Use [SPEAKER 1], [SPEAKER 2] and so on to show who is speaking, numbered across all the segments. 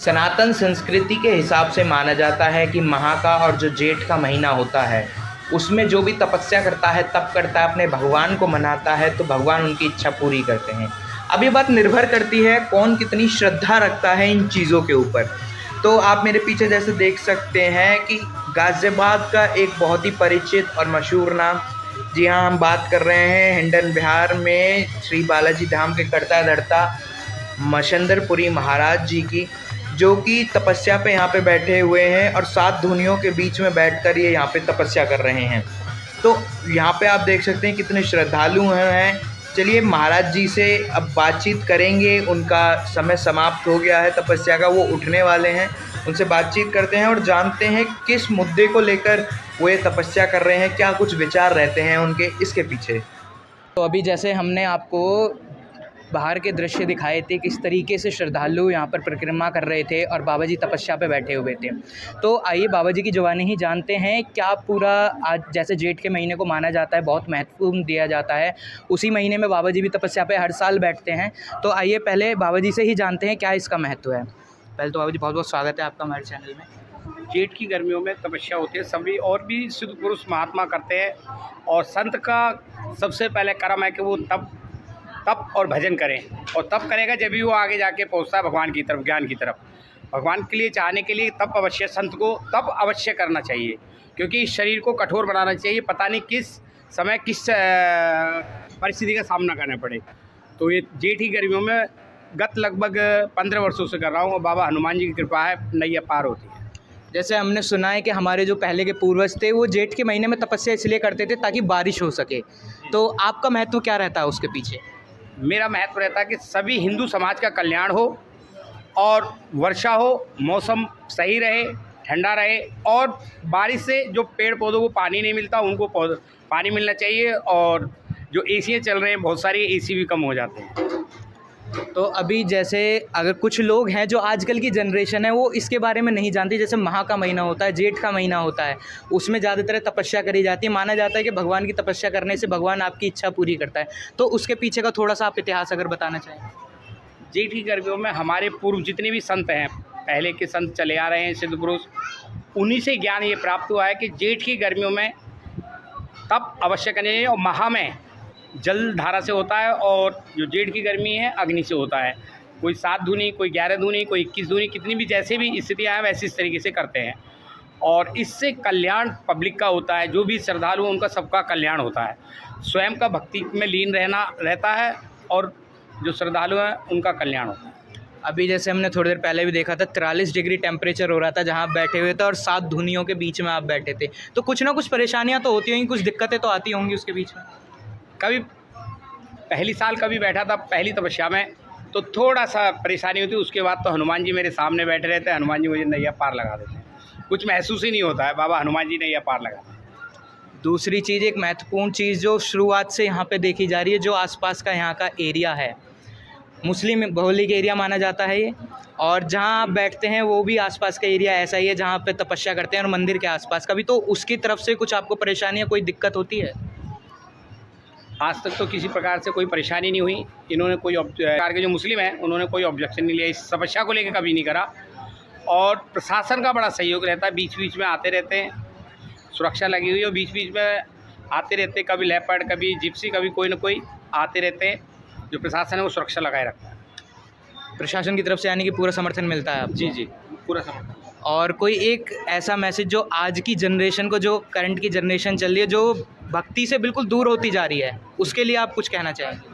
[SPEAKER 1] सनातन संस्कृति के हिसाब से माना जाता है कि माह का और जो जेठ का महीना होता है उसमें जो भी तपस्या करता है, तप करता है, अपने भगवान को मनाता है तो भगवान उनकी इच्छा पूरी करते हैं। अब ये बात निर्भर करती है कौन कितनी श्रद्धा रखता है इन चीज़ों के ऊपर। तो आप मेरे पीछे जैसे देख सकते हैं कि गाज़ियाबाद का एक बहुत ही परिचित और मशहूर नाम, जी हाँ, हम बात कर रहे हैं हिंडन बिहार में श्री बालाजी धाम के करता धरता मच्छंदरपुरी महाराज जी की, जो कि तपस्या पे यहाँ पे बैठे हुए हैं और 7 धुनियों के बीच में बैठकर ये यहाँ पे तपस्या कर रहे हैं। तो यहाँ पे आप देख सकते हैं कितने श्रद्धालु हैं। चलिए महाराज जी से अब बातचीत करेंगे, उनका समय समाप्त हो गया है तपस्या का, वो उठने वाले हैं। उनसे बातचीत करते हैं और जानते हैं किस मुद्दे को लेकर वो ये तपस्या कर रहे हैं, क्या कुछ विचार रहते हैं उनके इसके पीछे। तो अभी जैसे हमने आपको बाहर के दृश्य दिखाए थे, किस तरीके से श्रद्धालु यहाँ पर परिक्रमा कर रहे थे और बाबा जी तपस्या पे बैठे हुए थे। तो आइए बाबा जी की ज़ुबानी ही जानते हैं क्या पूरा आज जैसे जेठ के महीने को माना जाता है, बहुत महत्वपूर्ण दिया जाता है, उसी महीने में बाबा जी भी तपस्या पे हर साल बैठते हैं। तो आइए पहले बाबा जी से ही जानते हैं क्या इसका महत्व है। पहले तो बाबा जी बहुत बहुत स्वागत है आपका हमारे चैनल में।
[SPEAKER 2] जेठ की गर्मियों में तपस्या होती है, सभी और भी सिद्ध पुरुष महात्मा करते हैं। और संत का सबसे पहले कर्म है कि वो तप और भजन करें, और तप करेगा जब भी वो आगे जाके पहुंचता है भगवान की तरफ, ज्ञान की तरफ। भगवान के लिए चाहने के लिए तप अवश्य, संत को तप अवश्य करना चाहिए, क्योंकि इस शरीर को कठोर बनाना चाहिए, पता नहीं किस समय किस परिस्थिति का सामना करना पड़े। तो ये जेठ ही गर्मियों में गत लगभग 15 वर्षों से कर रहा हूँ, और बाबा हनुमान जी की कृपा है, नैया पार होती है।
[SPEAKER 1] जैसे हमने सुना है कि हमारे जो पहले के पूर्वज थे वो जेठ के महीने में तपस्या इसलिए करते थे ताकि बारिश हो सके। तो आपका महत्व क्या रहता है उसके पीछे?
[SPEAKER 2] मेरा महत्व रहता है कि सभी हिंदू समाज का कल्याण हो, और वर्षा हो, मौसम सही रहे, ठंडा रहे, और बारिश से जो पेड़ पौधों को पानी नहीं मिलता उनको पानी मिलना चाहिए। और जो एसी चल रहे हैं, बहुत सारी एसी भी कम हो जाते हैं।
[SPEAKER 1] तो अभी जैसे अगर कुछ लोग हैं जो आजकल की जनरेशन है वो इसके बारे में नहीं जानती, जैसे माह का महीना होता है, जेठ का महीना होता है, उसमें ज़्यादातर तपस्या करी जाती है, माना जाता है कि भगवान की तपस्या करने से भगवान आपकी इच्छा पूरी करता है। तो उसके पीछे का थोड़ा सा आप इतिहास अगर बताना चाहें।
[SPEAKER 2] जेठ की गर्मियों में हमारे पूर्व जितने भी संत हैं, पहले के संत चले आ रहे हैं, सिद्ध पुरुष, उन्हीं से ज्ञान ये प्राप्त हुआ है कि जेठ की गर्मियों में तप अवश्य करने चाहिए। और माह में जल धारा से होता है, और जो जेठ की गर्मी है अग्नि से होता है। कोई 7 धूनी, कोई 11 धूनी, कोई 21 धूनी, कितनी भी जैसे भी स्थितियाँ हैं वैसे इस तरीके से करते हैं। और इससे कल्याण पब्लिक का होता है, जो भी श्रद्धालु उनका सबका कल्याण होता है। स्वयं का भक्ति में लीन रहता है, और जो श्रद्धालु हैं उनका कल्याण होता है।
[SPEAKER 1] अभी जैसे हमने थोड़ी देर पहले भी देखा था 43 डिग्री टेम्परेचर हो रहा था जहाँ आप बैठे हुए थे, और 7 धुनियों के बीच में आप बैठे थे। तो कुछ ना कुछ परेशानियाँ तो होती होंगी, कुछ दिक्कतें तो आती होंगी उसके बीच में।
[SPEAKER 2] कभी पहली साल कभी बैठा था पहली तपस्या में, तो थोड़ा सा परेशानी होती। उसके बाद तो हनुमान जी मेरे सामने बैठे रहते हैं, हनुमान जी मुझे नैया पार लगा देते हैं, कुछ महसूस ही नहीं होता है, बाबा हनुमान जी नैया पार लगा देते हैं।
[SPEAKER 1] दूसरी चीज़, एक महत्वपूर्ण चीज़ जो शुरुआत से यहाँ पे देखी जा रही है, जो आसपास का यहाँ का एरिया है, मुस्लिम भौगोलिक एरिया माना जाता है ये, और जहाँ आप बैठते हैं वो भी आसपास का एरिया ऐसा ही है जहाँ पे तपस्या करते हैं, और मंदिर के आसपास का भी। तो उसकी तरफ से कुछ आपको परेशानी या कोई दिक्कत होती है?
[SPEAKER 2] आज तक तो किसी प्रकार से कोई परेशानी नहीं हुई। इन्होंने कोई प्रकार के जो मुस्लिम हैं उन्होंने कोई ऑब्जेक्शन नहीं लिया, इस तपस्या को लेकर कभी नहीं करा। और प्रशासन का बड़ा सहयोग रहता है, बीच बीच में आते रहते हैं, सुरक्षा लगी हुई है, और बीच बीच में आते रहते हैं, कभी लेपर्ड, कभी जिप्सी, कभी कोई ना कोई आते रहते हैं। जो प्रशासन है वो सुरक्षा लगाए रखता है।
[SPEAKER 1] प्रशासन की तरफ से यानी कि पूरा समर्थन मिलता है आपको?
[SPEAKER 2] जी जी, पूरा समर्थन।
[SPEAKER 1] और कोई एक ऐसा मैसेज जो आज की जनरेशन को, जो करंट की जनरेशन चल रही है, जो भक्ति से बिल्कुल दूर होती जा रही है, उसके लिए आप कुछ कहना चाहेंगे?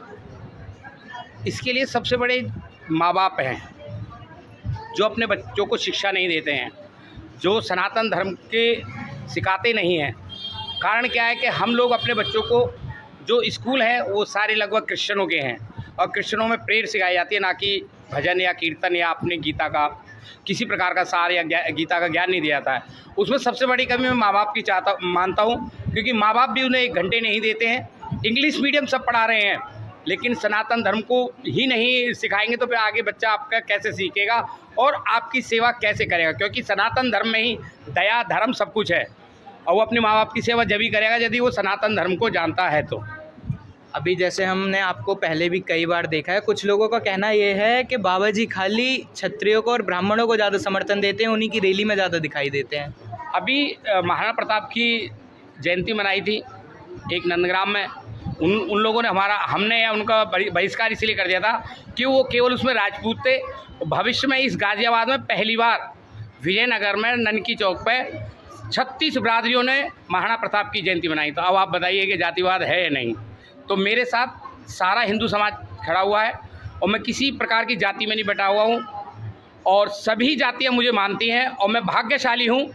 [SPEAKER 2] इसके लिए सबसे बड़े माँ बाप हैं, जो अपने बच्चों को शिक्षा नहीं देते हैं, जो सनातन धर्म के सिखाते नहीं हैं। कारण क्या है कि हम लोग अपने बच्चों को, जो स्कूल हैं वो सारे लगभग क्रिश्चनों के हैं, और क्रिश्चनों में प्रेयर सिखाई जाती है, ना कि भजन या कीर्तन या अपने गीता का किसी प्रकार का सार या गीता का ज्ञान नहीं दिया जाता है। उसमें सबसे बड़ी कमी मैं माँ बाप की मानता हूँ, क्योंकि माँ बाप भी उन्हें 1 घंटे नहीं देते हैं। इंग्लिश मीडियम सब पढ़ा रहे हैं, लेकिन सनातन धर्म को ही नहीं सिखाएंगे तो फिर आगे बच्चा आपका कैसे सीखेगा और आपकी सेवा कैसे करेगा? क्योंकि सनातन धर्म में ही दया, धर्म सब कुछ है, और वो अपने माँ बाप की सेवा जब ही करेगा यदि वो सनातन धर्म को जानता है तो।
[SPEAKER 1] अभी जैसे हमने आपको पहले भी कई बार देखा है, कुछ लोगों का कहना ये है कि बाबा जी खाली क्षत्रियों को और ब्राह्मणों को ज़्यादा समर्थन देते हैं, उन्हीं की रैली में ज़्यादा दिखाई देते हैं।
[SPEAKER 2] अभी महाराणा प्रताप की जयंती मनाई थी एक नंदग्राम में। उन लोगों ने हमने उनका बहिष्कार इसलिए कर दिया था कि वो केवल उसमें राजपूत थे। भविष्य में इस गाज़ियाबाद में पहली बार विजयनगर में ननकी चौक पे 36 बिरादरियों ने महाराणा प्रताप की जयंती मनाई। तो अब आप बताइए कि जातिवाद है या नहीं। तो मेरे साथ सारा हिंदू समाज खड़ा हुआ है और मैं किसी प्रकार की जाति में नहीं बटा हुआ हूँ और सभी जातियाँ मुझे मानती हैं और मैं भाग्यशाली हूँ।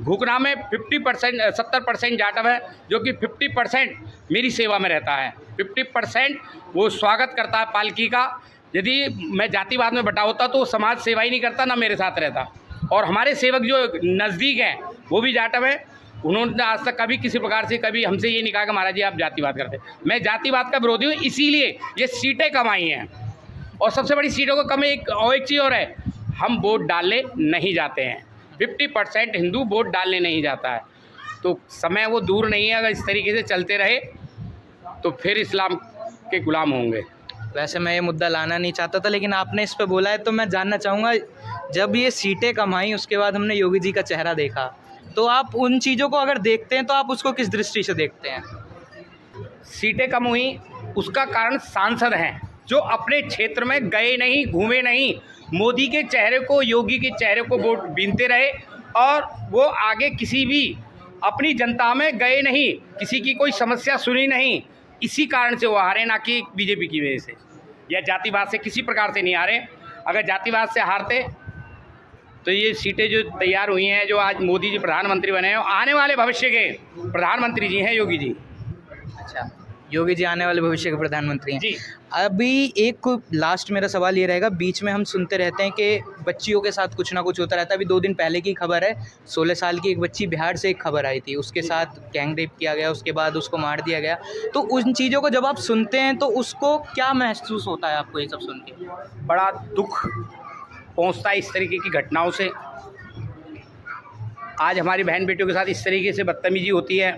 [SPEAKER 2] घुकना में 70% जाटव है, जो कि 50% मेरी सेवा में रहता है। 50% वो स्वागत करता है पालकी का। यदि मैं जातिवाद में बटा होता तो वो समाज सेवा ही नहीं करता, ना मेरे साथ रहता। और हमारे सेवक जो नज़दीक हैं वो भी जाटव हैं। उन्होंने आज तक कभी किसी प्रकार से कभी हमसे ये नहीं कहा कि महाराज जी आप जातिवाद करते। मैं जातिवाद का विरोधी हूँ, इसीलिए ये सीटें कम आई हैं। और सबसे बड़ी सीटों को कम एक चीज़ और है, हम वोट डालने नहीं जाते हैं। 50% हिंदू वोट डालने नहीं जाता है। तो समय वो दूर नहीं है, अगर इस तरीके से चलते रहे तो फिर इस्लाम के गुलाम होंगे।
[SPEAKER 1] वैसे मैं ये मुद्दा लाना नहीं चाहता था, लेकिन आपने इस पे बोला है तो मैं जानना चाहूँगा, जब ये सीटें कम आई उसके बाद हमने योगी जी का चेहरा देखा, तो आप उन चीज़ों को अगर देखते हैं तो आप उसको किस दृष्टि से देखते हैं?
[SPEAKER 2] सीटें कम हुई उसका कारण सांसद हैं जो अपने क्षेत्र में गए नहीं, घूमे नहीं, मोदी के चेहरे को, योगी के चेहरे को वोट बीनते रहे और वो आगे किसी भी अपनी जनता में गए नहीं, किसी की कोई समस्या सुनी नहीं। इसी कारण से वो हारे, ना कि बीजेपी की वजह से या जातिवाद से किसी प्रकार से नहीं हारे। अगर जातिवाद से हारते तो ये सीटें जो तैयार हुई हैं, जो आज मोदी जी प्रधानमंत्री बने हैं, आने वाले भविष्य के प्रधानमंत्री जी हैं योगी जी।
[SPEAKER 1] अच्छा, योगी जी आने वाले भविष्य के प्रधानमंत्री हैं
[SPEAKER 2] जी।
[SPEAKER 1] अभी एक लास्ट मेरा सवाल ये रहेगा, बीच में हम सुनते रहते हैं कि बच्चियों के साथ कुछ ना कुछ होता रहता है। अभी 2 दिन पहले की खबर है, 16 साल की एक बच्ची बिहार से एक खबर आई थी, उसके साथ गैंग रेप किया गया, उसके बाद उसको मार दिया गया। तो उन चीज़ों को जब आप सुनते हैं तो उसको क्या महसूस होता है आपको ये सब सुन के?
[SPEAKER 2] बड़ा दुख पहुंचता है इस तरीके की घटनाओं से। आज हमारी बहन बेटियों के साथ इस तरीके से बदतमीजी होती है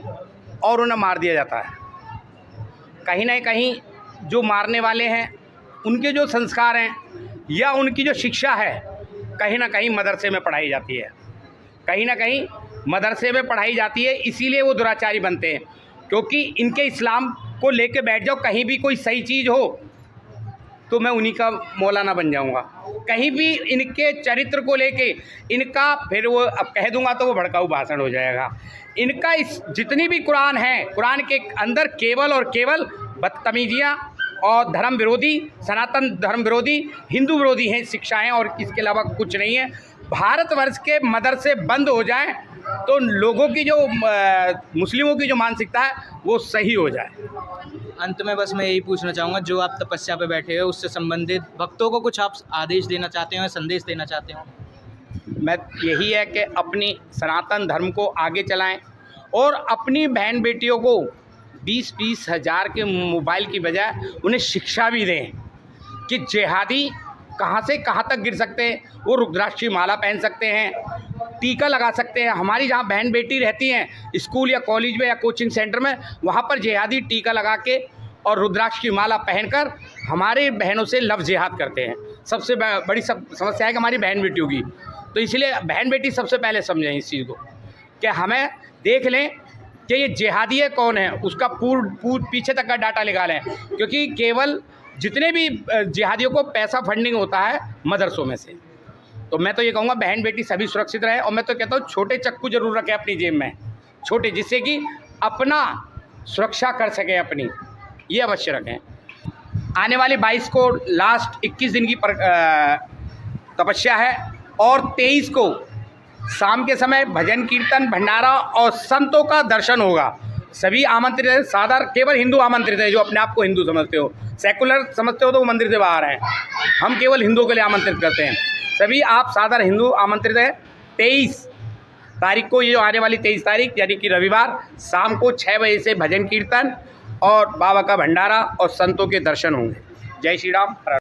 [SPEAKER 2] और उन्हें मार दिया जाता है। कहीं ना कहीं जो मारने वाले हैं उनके जो संस्कार हैं या उनकी जो शिक्षा है, कहीं ना कहीं मदरसे में पढ़ाई जाती है, कहीं ना कहीं मदरसे में पढ़ाई जाती है। इसीलिए वो दुराचारी बनते हैं, क्योंकि इनके इस्लाम को लेके बैठ जाओ, कहीं भी कोई सही चीज़ हो तो मैं उन्हीं का मौलाना बन जाऊंगा। कहीं भी इनके चरित्र को लेके इनका, फिर वो अब कह दूंगा तो वो भड़काऊ भाषण हो जाएगा। इनका इस जितनी भी कुरान है, कुरान के अंदर केवल और केवल बदतमीजियाँ और धर्म विरोधी, सनातन धर्म विरोधी, हिंदू विरोधी हैं शिक्षाएं, और इसके अलावा कुछ नहीं है। भारतवर्ष के मदरसे बंद हो जाएं तो लोगों की जो मुस्लिमों की जो मानसिकता है वो सही हो जाए।
[SPEAKER 1] अंत में बस मैं यही पूछना चाहूँगा, जो आप तपस्या पे बैठे हो उससे संबंधित भक्तों को कुछ आप आदेश देना चाहते हो या संदेश देना चाहते हो?
[SPEAKER 2] मैं यही है कि अपनी सनातन धर्म को आगे चलाएं और अपनी बहन बेटियों को 20-20 हज़ार के मोबाइल की बजाय उन्हें शिक्षा भी दें कि जिहादी कहाँ से कहाँ तक गिर सकते हैं। वो रुद्राक्ष की माला पहन सकते हैं, टीका लगा सकते हैं। हमारी जहाँ बहन बेटी रहती हैं स्कूल या कॉलेज में या कोचिंग सेंटर में, वहाँ पर जिहादी टीका लगा के और रुद्राक्ष की माला पहनकर हमारे बहनों से लव जिहाद करते हैं। सबसे बड़ी समस्या है कि हमारी बहन बेटियों की, तो इसलिए बहन बेटी सबसे पहले समझें इस चीज़ को कि हमें देख लें कि ये जिहादी है कौन है, उसका पीछे तक का डाटा निकालें, क्योंकि केवल जितने भी जिहादियों को पैसा फंडिंग होता है मदरसों में से। तो मैं तो ये कहूँगा बहन बेटी सभी सुरक्षित रहे, और मैं तो कहता हूँ छोटे चक्कू जरूर रखें अपनी जेब में, छोटे, जिससे कि अपना सुरक्षा कर सकें अपनी, ये अवश्य रखें। आने वाली 22 को लास्ट 21 दिन की तपस्या है और 23 को शाम के समय भजन कीर्तन, भंडारा और संतों का दर्शन होगा। सभी आमंत्रित हैं, साधारण केवल हिंदू आमंत्रित हैं जो अपने आप को हिंदू समझते हो। सेकुलर समझते हो तो वो मंदिर से बाहर हैं, हम केवल हिंदुओं के लिए आमंत्रित करते हैं। सभी आप साधारण हिंदू आमंत्रित हैं। 23 तारीख को, ये जो आने वाली 23 तारीख यानी कि रविवार, शाम को 6 बजे से भजन कीर्तन और बाबा का भंडारा और संतों के दर्शन होंगे। जय श्री राम।